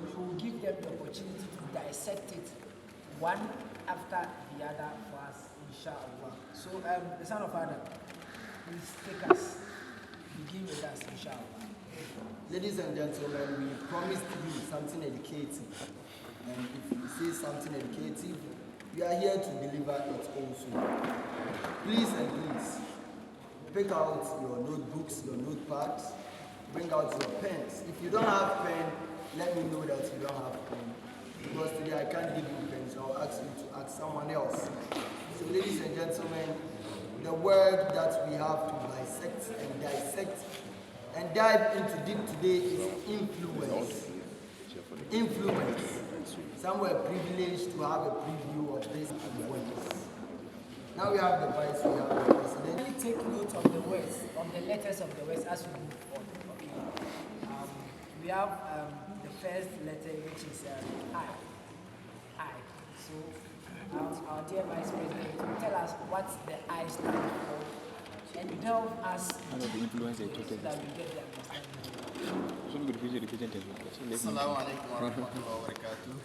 we will give them the opportunity to dissect it one after the other for us, inshallah. So, the son of Adam, please take us, begin with us, inshallah. Ladies and gentlemen, we promised you something educative. And if we say something educative, we are here to deliver it also. Please and please, pick out your notebooks, your notepads, bring out your pens. If you don't have pen, let me know that you don't have pen. Because today I can't give you pens, I'll ask you to ask someone else. So ladies and gentlemen, the word that we have to dissect and dive into deep today is influence. Influence. Some were privileged to have a preview of this influence. Now we have the vice, we have the president. Let me take note of the words, of the letters of the words as we move on. Okay. We have the first letter, which is I. I. So our dear Vice President, will tell us what the I stands for and delve us the influence they took so that we get the understanding. So we could represent as well. Assalamu alaikum wa rahmatullahi wa barakatuh.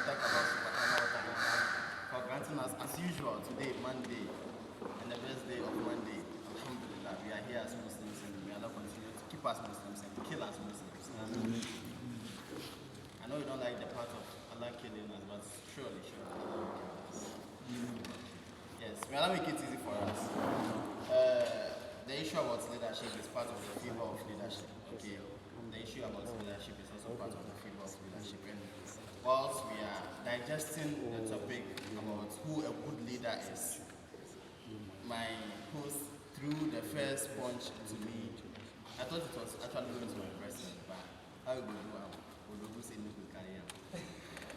Thank Allah subhanahu wa ta'ala for granting us, as usual, today, Monday, and the best day of Monday. Alhamdulillah, we are here as Muslims and may Allah continue to keep us Muslims and kill us Muslims. I know you don't like the part of Allah killing us, but surely Allah will kill us. Yes, may Allah make it easy for us. The issue about leadership is part of the favor of leadership. Okay, the issue about leadership is also part of the favor of leadership. And whilst we are digesting the topic about who a good leader is, my host threw the first punch to me. I thought it was actually going to my president, but how we go do it? We'll say no to carry on.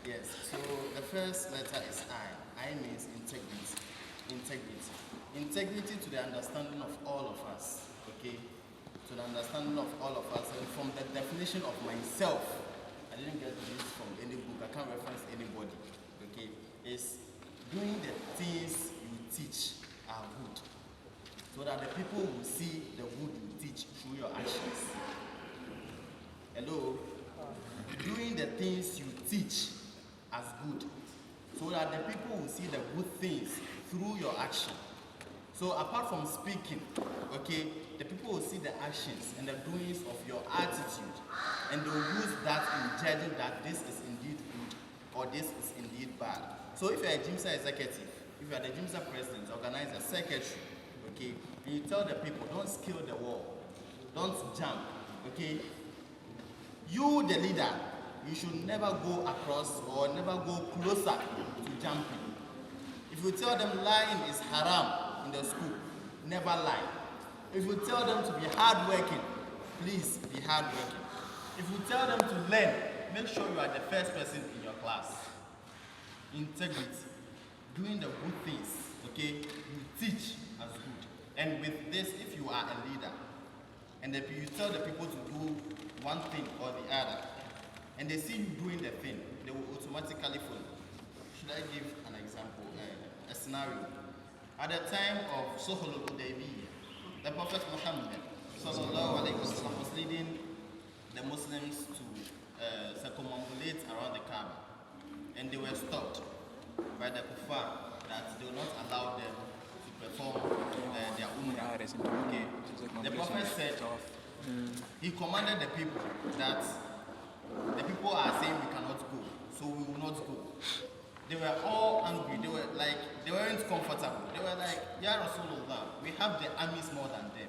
Yes, so the first letter is I. I means integrity. Integrity. Integrity to the understanding of all of us, okay? To the understanding of all of us, and from the definition of myself, I didn't get this from any book, I can't reference anybody, okay? Is doing the things you teach are good, so that the people will see the good you teach through your actions. Hello? Doing the things you teach as good, so that the people will see the good things through your action. So apart from speaking, okay, the people will see the actions and the doings of your attitude, and they'll use that in judging that this is indeed good or this is indeed bad. So if you're a Gmsa executive, if you're the Gmsa president, organizer, secretary, okay, and you tell the people, don't scale the wall, don't jump, okay, you, the leader, you should never go across or never go closer to jumping. If you tell them lying is haram in the school, never lie. If you tell them to be hardworking, please be hardworking. If you tell them to learn, make sure you are the first person in your class. Integrity, doing the good things, okay? You teach as good. And with this, if you are a leader, and if you tell the people to do one thing or the other, and they see you doing the thing, they will automatically follow. Should I give an example, a scenario? At the time of Sulh al-Hudaybiyah, the Prophet Muhammad sallallahu alaihi wasallam was leading the Muslims to circumambulate around the Kaaba, and they were stopped by the kuffar that they will not allow them to perform their umrah. Okay. The Prophet said, he commanded the people that the people are saying we cannot go, so we will not go. They were all angry. They were like, they weren't comfortable. They were like, Ya Rasulullah, we have the armies more than them.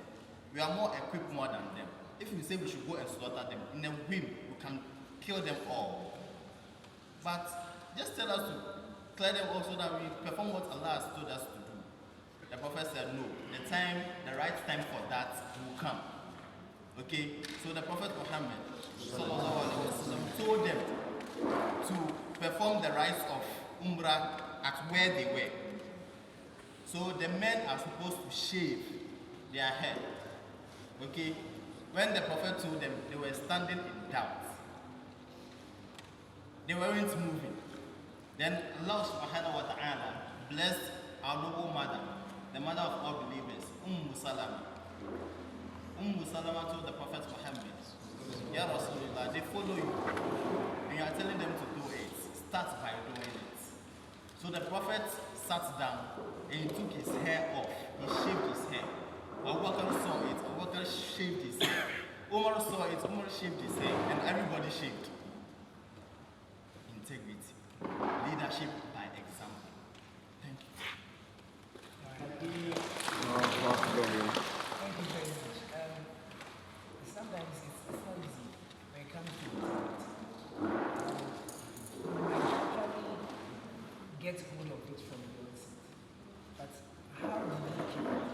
We are more equipped more than them. If we say we should go and slaughter them, in a whim, we can kill them all. But just tell us to clear them also that we perform what Allah has told us to do. The Prophet said, no, the right time for that will come. Okay, so the Prophet Muhammad sallallahu alaihi wasallam told them to perform the rites of Umrah at where they were. So the men are supposed to shave their head. Okay, when the Prophet told them, they were standing in doubt. They weren't moving. Then Allah subhanahu wa ta'ala blessed our noble mother, the mother of all believers, Salama. Salama told the Prophet Muhammad, Ya Rasulullah, they follow you. And you are telling them to do it. Start by doing it. So the Prophet sat down and he took his hair off. He shaved his hair. Abu Bakr saw it. Abu Bakr shaved his hair. Umar saw it. Umar shaved his hair. And everybody shaved. Integrity. Leadership by example. Thank you. Thank you very much. Sometimes it's not easy when it comes to actually get hold of it from the onset. But how do you keep it?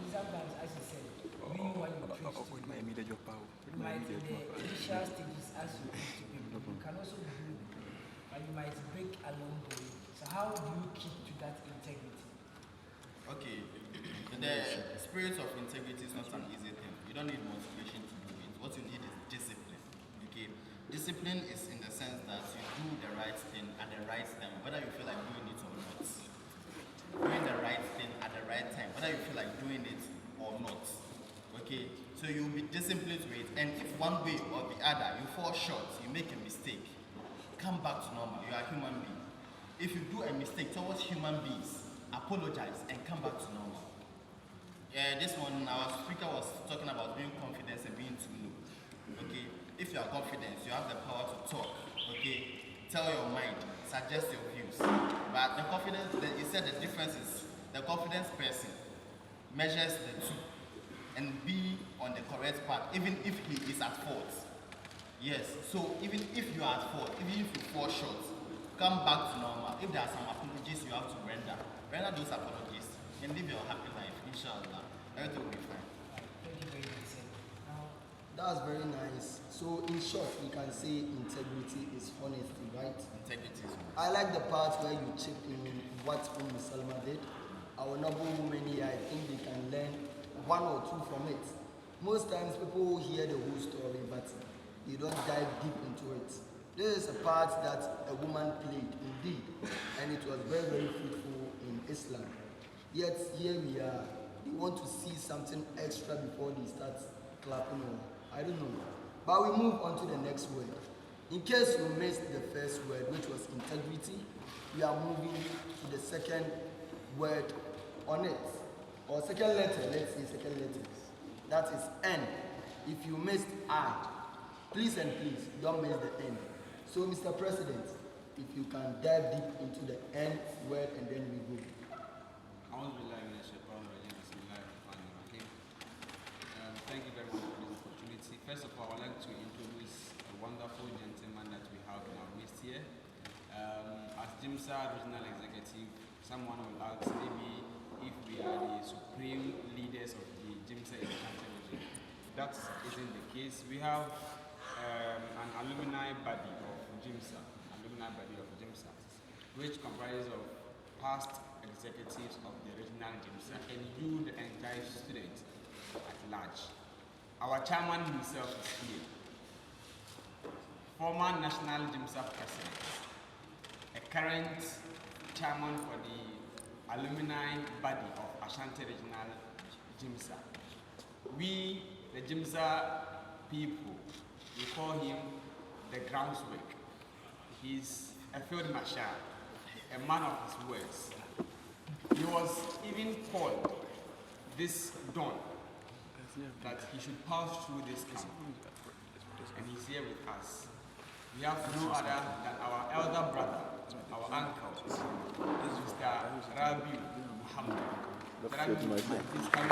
Sometimes, as you said, you when you preach to people, might in the initial stages as you preach to people, you can also be doing it, but you might break along the way. So how do you keep to that integrity? Okay, the spirit of integrity is not an easy thing. You don't need motivation to do it. What you need is discipline. Okay, discipline is in the sense that you do the right thing at the right time, whether you feel like doing it or not. Doing the right thing at the right time, whether you feel like doing it or not. Okay, so you'll be disciplined to it, and if one way or the other you fall short, you make a mistake, come back to normal. You are a human being. If you do a mistake towards human beings, apologize and come back to normal. Yeah, this one, our speaker was talking about being confident and being too low. Okay, if you are confident, you have the power to talk. Okay, tell your mind, suggest your views. But the confidence, you said the difference is the confidence person measures the two and be on the correct path, even if he is at fault. Yes, so even if you are at fault, even if you fall short, come back to normal. If there are some apologies you have to render those apologies and live your happy life, inshallah. Everything will be fine. Thank you very much, sir. Now, That's very nice. So in short, we can say integrity is honesty, right? Integrity is honesty. I like the part where you chip in what Salma did. Our noble women here, I think they can learn one or two from it. Most times people hear the whole story, but you don't dive deep into it. This is a part that a woman played indeed, and it was very, very fruitful in Islam. Yet here we are. They want to see something extra before they start clapping on. I don't know. But we move on to the next word. In case you missed the first word, which was integrity, we are moving to the second word on it. Or second letter, let's say second letter. That is N. If you missed I, please and please don't miss the N. So Mr. President, if you can dive deep into the N word and then we go. Thank you very much for this opportunity. First of all, I would like to introduce a wonderful gentleman that we have in our midst here. As Gmsa Regional Executive, someone will ask maybe if we are the supreme leaders of the Gmsa Ashanti region. That isn't the case. We have an alumni body of Gmsa, which comprises of past executives of the regional Gmsa and you, the entire students at large. Our chairman himself is here. Former National Gmsa president, a current chairman for the alumni body of Ashanti Regional Gmsa. We, the Gmsa people, we call him the groundswork. He's a field marshal, a man of his words. He was even called this dawn that he should pass through this camp. And he's here with us. We have no other than our elder brother, our uncle, Mr. Rabi Muhammad. Rabi, please come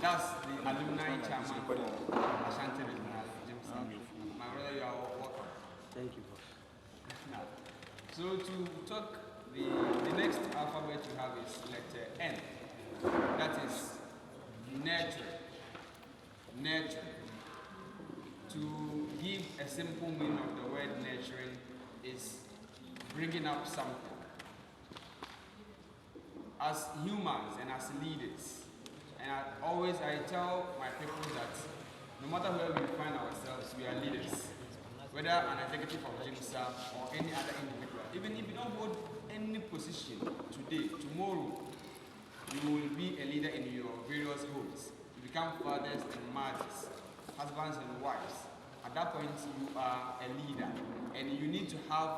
That's the alumni chairman for Ashanti Regional Gmsa. My brother, you are welcome. Thank you. Now, so to talk, the next alphabet you have is letter N. That is nurture. Nurture. To give a simple meaning of the word nurturing is bringing up something. As humans and as leaders, and I tell my people that no matter where we find ourselves, we are leaders. Whether an executive of Gmsa or any other individual, even if you don't hold any position today, tomorrow, you will be a leader in your various homes. You become fathers and mothers, husbands and wives. At that point, you are a leader, and you need to have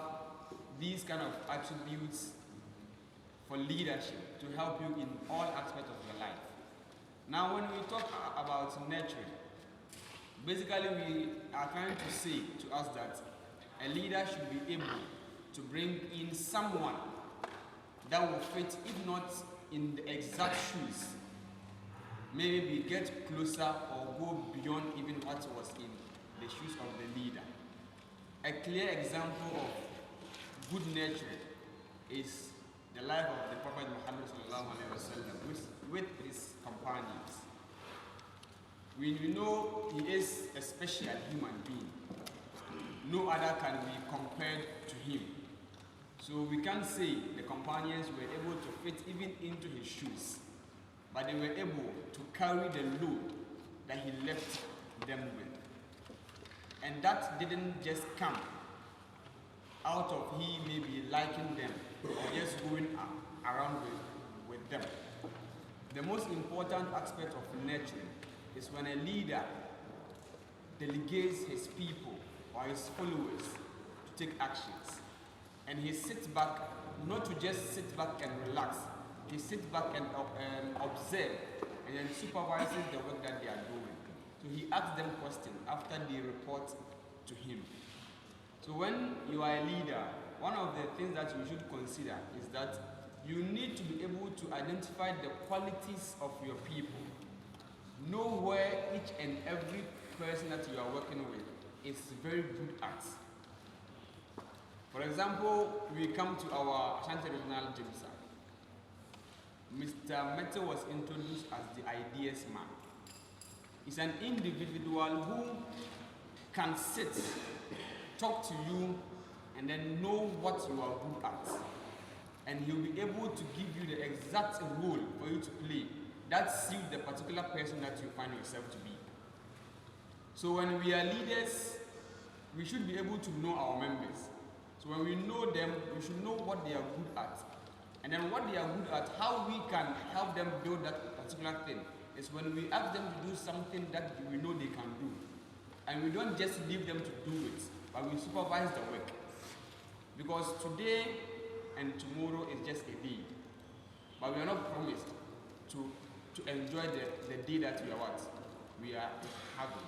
these kind of attributes for leadership to help you in all aspects of your life. Now, when we talk about nurturing, basically we are trying to say to us that a leader should be able to bring in someone that will fit, if not in the exact shoes, maybe get closer or go beyond even what was in the shoes of the leader. A clear example of good nurturing is the life of the Prophet Muhammad with his companions. We know he is a special human being. No other can be compared to him. So we can't say the companions were able to fit even into his shoes, but they were able to carry the load that he left them with. And that didn't just come out of he maybe liking them or just going around with them. The most important aspect of nurturing is when a leader delegates his people or his followers to take actions. And he sits back, not to just sit back and relax, he sits back and observe and then supervises the work that they are doing. So he asks them questions after they report to him. So when you are a leader, one of the things that you should consider is that you need to be able to identify the qualities of your people. Know where each and every person that you are working with is very good at. For example, we come to our Ashanti Regional Gmsa. Mr. Mete was introduced as the ideas man. He's an individual who can sit, talk to you, and then know what you are good at. And he'll be able to give you the exact role for you to play that suits the particular person that you find yourself to be. So when we are leaders, we should be able to know our members. So when we know them, we should know what they are good at. And then what they are good at, how we can help them build that particular thing, is when we ask them to do something that we know they can do. And we don't just leave them to do it, but we supervise the work. Because today and tomorrow is just a day. But we are not promised to enjoy the day that we are having.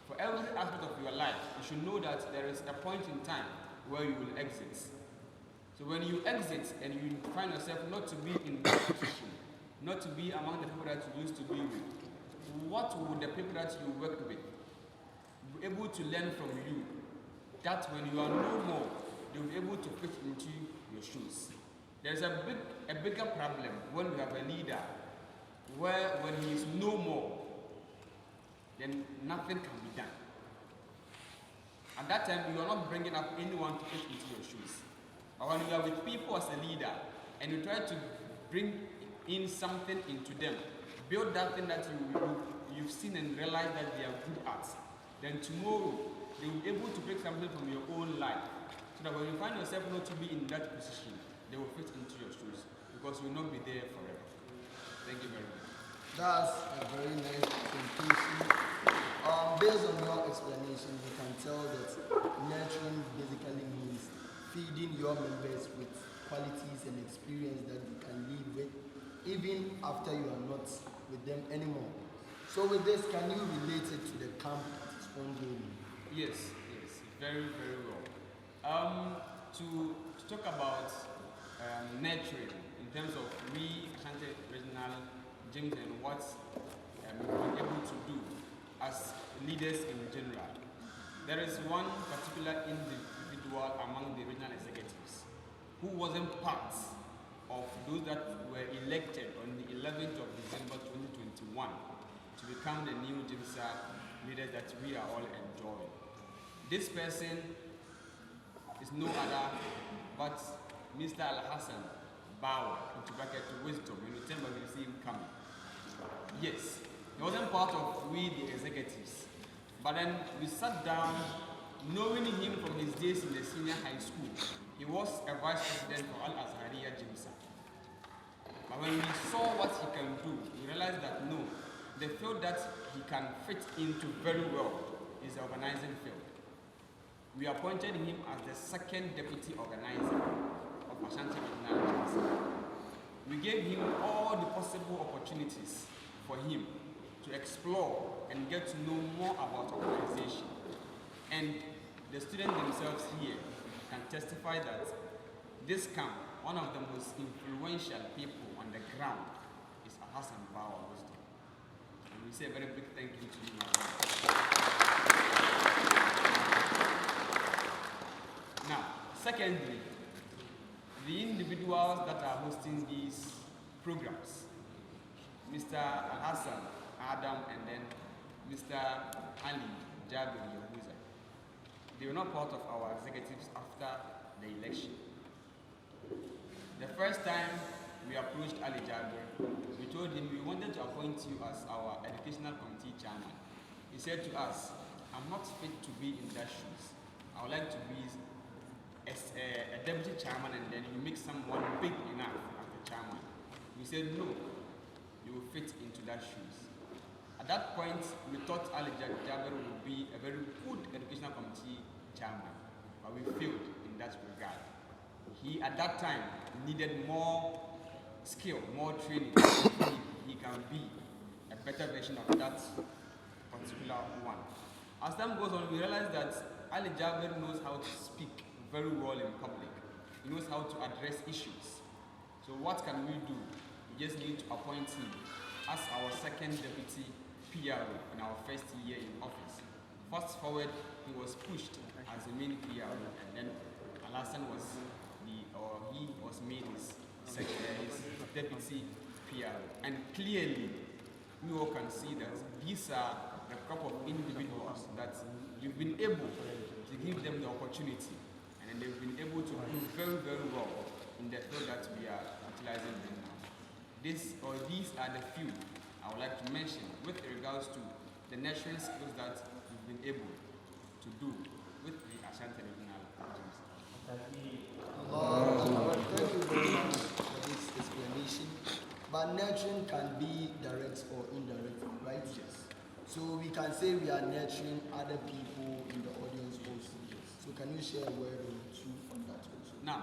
For every aspect of your life, you should know that there is a point in time where you will exit. So when you exit and you find yourself not to be in that position, not to be among the people that you used to be with, what would the people that you worked with be able to learn from you? That when you are no more, they'll be able to fit into your shoes. There's a bigger problem when we have a leader where when he is no more, then nothing can be done. At that time, you are not bringing up anyone to fit into your shoes. But when you are with people as a leader and you try to bring in something into them, build that thing that you've seen and realize that they are good at, then tomorrow they will be able to take something from your own life. So that when you find yourself not to be in that position, they will fit into your shoes because you will not be there forever. Thank you very much. That's a very nice presentation. Based on your explanation, you can tell that nurturing basically means feeding your members with qualities and experience that you can live with, even after you are not with them anymore. So with this, can you relate it to the camp that is ongoing? Yes, very, very well. To talk about nurturing in terms of we Ashanti Regional Gmsa and what we've been able to do as leaders in general. There is one particular individual among the regional executives who wasn't part of those that were elected on the 11th of December 2021 to become the new Gmsa leaders that we are all enjoying. This person is no other but Mr. Al-Hassan Bawa, into bracket to wisdom. When you tell me you see him coming. Yes, he wasn't part of we the executives. But then we sat down, knowing him from his days in the senior high school. He was a vice president for Al-Azhariya Gmsa. But when we saw what he can do, we realized that no, the field that he can fit into very well is the organizing field. We appointed him as the second deputy organizer of Ashanti Regional Gmsa. We gave him all the possible opportunities for him to explore and get to know more about organization. And the students themselves here can testify that this camp, one of the most influential people on the ground is Hassan Bawa Wisdom. And we say a very big thank you to him. Now, secondly, the individuals that are hosting these programs, Mr. Hassan Adam and then Mr. Ali Jabir Yahuza, they were not part of our executives after the election. The first time we approached Ali Jabir, we told him we wanted to appoint you as our educational committee chairman. He said to us, I'm not fit to be in that shoes. I would like to be a deputy chairman and then you make someone big enough as the chairman. We said no, you will fit into that shoes. At that point, we thought Ali Jabir would be a very good educational committee chairman, but we failed in that regard. He, at that time, needed more skill, more training. He can be a better version of that particular one. As time goes on, we realize that Ali Jabir knows how to speak very well in public. He knows how to address issues. So what can we do? We just need to appoint him as our second deputy PRO in our first year in office. Fast forward, he was pushed as the main PRO, and then Alassane was he was made his deputy PRO. And clearly, we all can see that these are the crop of individuals that you've been able to give them the opportunity, and then they've been able to do very, very well in the field that we are utilizing them now. These are the few I would like to mention with regards to the nurturing skills that we've been able to do with the Ashanti Regional Gmsa. Thank you very much for this explanation. But nurturing can be direct or indirect, right? Yes. So we can say we are nurturing other people in the audience also. So can you share a word or two on that also? Now,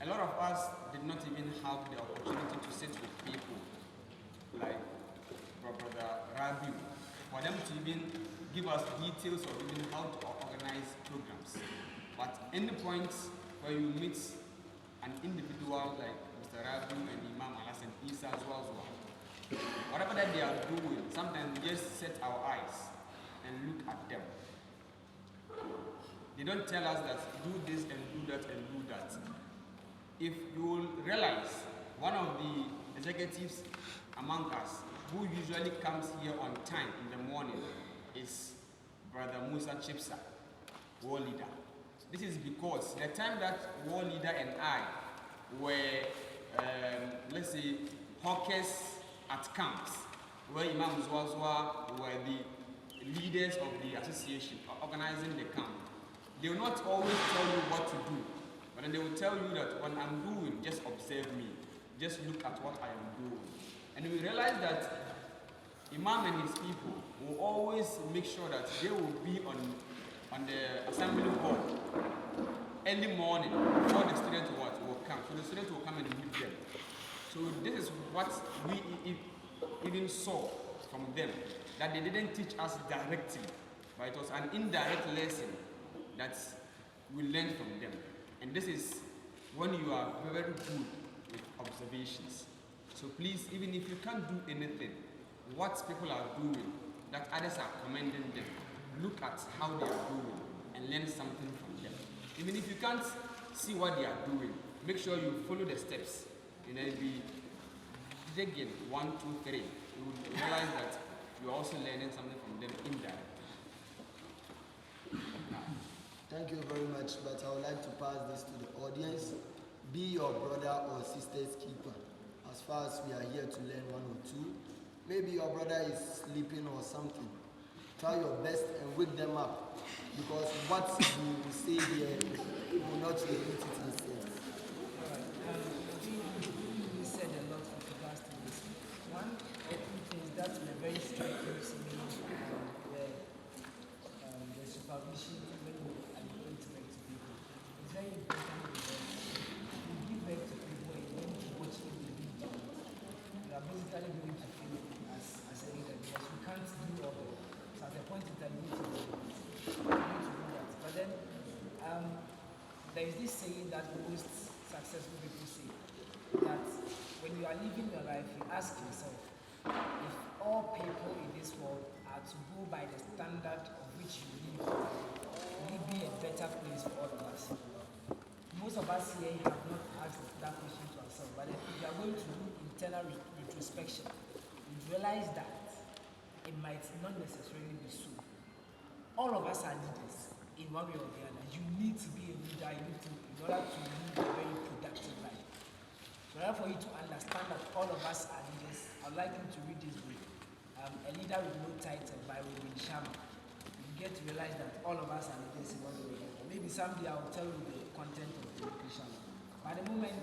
a lot of us did not even have the opportunity to sit with people like Brother Rabiu, for them to even give us details of even how to organize programs. But any point where you meet an individual like Mr. Rabiu and Imam Alassane Isa as well, whatever that they are doing, sometimes we just set our eyes and look at them. They don't tell us that do this and do that and do that. If you will realize, one of the executives among us who usually comes here on time in the morning is Brother Musa Chipsa, war leader. This is because the time that war leader and I were, let's say, hawkers at camps, where Imam Zwazwa were the leaders of the association organizing the camp, they will not always tell you what to do, but then they will tell you that when I'm doing, just observe me, just look at what I am doing. And we realize that Imam and his people will always make sure that they will be on the assembly hall early morning before the students will come. So the students will come and meet them. So this is what we even saw from them, that they didn't teach us directly, but it was an indirect lesson that we learned from them. And this is when you are very good with observations. So please, even if you can't do anything, what people are doing, that others are commending them, look at how they are doing and learn something from them. Even if you can't see what they are doing, make sure you follow the steps, and then be digging 1, 2, 3. You will realize that you're also learning something from them indirectly. Thank you very much, but I would like to pass this to the audience. Be your brother or sister's keeper. As far as we are here to learn one or two, maybe your brother is sleeping or something. Try your best and wake them up, because what you will say here will not repeat it instead. Alright, we said a lot with regards to this. One or two things that were very striking to me, the supervision when you are going to back to people. It's very important because you give back to people and when you watch them lead you, you are basically going to feel as a leader because you can't do all of it. So at a point in time, you need to do it. You need to do that. But then, there is this saying that most successful people say that when you are living your life, you ask yourself, if all people in this world are to go by the standard of which you live, will it be a better place for all of us? Most of us here have not asked that question to ourselves, but if you are going to do internal retrospection, you realize that it might not necessarily be so. All of us are leaders in one way or the other. You need to be a leader in order to live a very productive life. So in order for you to understand that all of us are leaders, I'd like you to read this book, A Leader with No Title by Robin Sharma. You get to realize that all of us are leaders in one way or the other. Maybe someday I'll tell you the content of the book Sharma. But at the moment,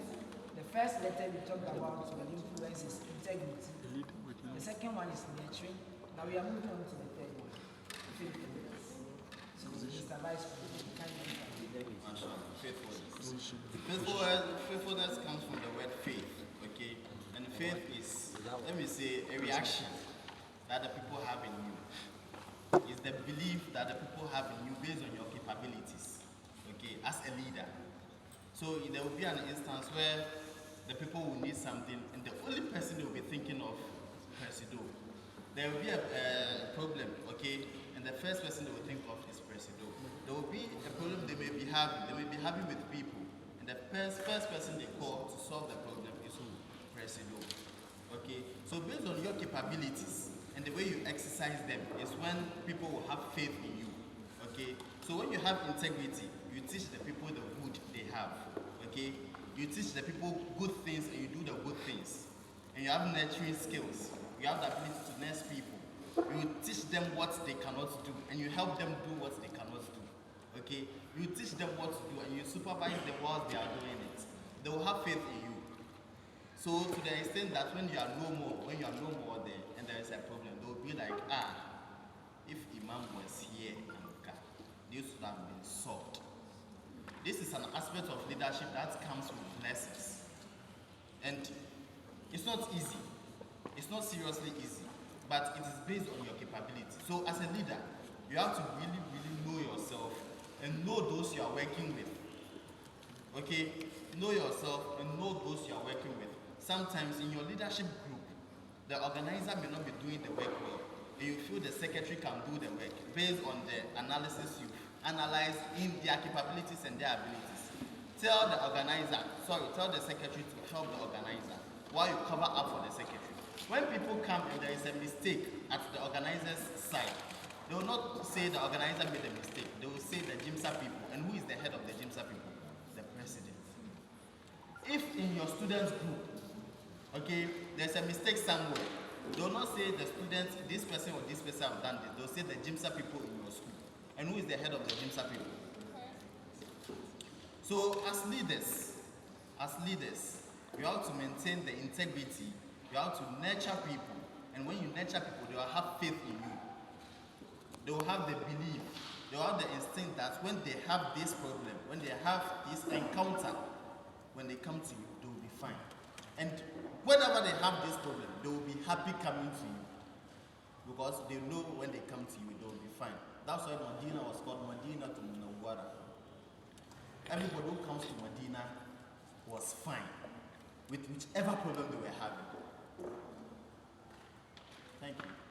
the first letter we talked about on influence is integrity. The second one is nurturing. Now we are moving on to the third one, faithfulness. So Mr. Vice President, can you Faithfulness comes from the word faith, okay? And faith is, let me say, a reaction that the people have in you. It's the belief that the people have in you based on your capabilities, okay, as a leader. So there will be an instance where the people will need something, and the only person they will be thinking of is Presido. There will be a problem, okay, and the first person they will think of is Presido. There will be a problem they may be having with people, and the first person they call to solve the problem is who? Presido. Okay, so based on your capabilities and the way you exercise them is when people will have faith in you. Okay, so when you have integrity, you teach the people the good they have. Okay, you teach the people good things and you do the good things, and you have nurturing skills. You have the ability to nurse people. You teach them what they cannot do, and you help them do what they cannot do. Okay? You teach them what to do, and you supervise them while they are doing it. They will have faith in you. So to the extent that when you are no more there, and there is a problem, they will be like, if Imam was here, this would have been solved. This is an aspect of leadership that comes with lessons, and it's not easy. It's not seriously easy, but it is based on your capability. So as a leader, you have to really, really know yourself and know those you are working with. Okay? Know yourself and know those you are working with. Sometimes in your leadership group, the organizer may not be doing the work well, and you feel the secretary can do the work based on the analysis you analyze in their capabilities and their abilities. Tell the secretary to help the organizer while you cover up for the secretary. When people come and there is a mistake at the organizer's side, they will not say the organizer made a mistake. They will say the Gmsa people. And who is the head of the Gmsa people? The president. If in your students group, okay, there's a mistake somewhere, they will not say the students, this person or this person have done this. They will say the Gmsa people in your school. And who is the head of the Gmsa people? So as leaders, you have to maintain the integrity. You have to nurture people, and when you nurture people, they will have faith in you. They will have the belief, they will have the instinct that when they have this problem, when they have this encounter, when they come to you, they will be fine. And whenever they have this problem, they will be happy coming to you, because they know when they come to you, they will be fine. That's why Medina was called Medina to Munawwara. Everybody who comes to Medina was fine with whichever problem they were having. Thank you.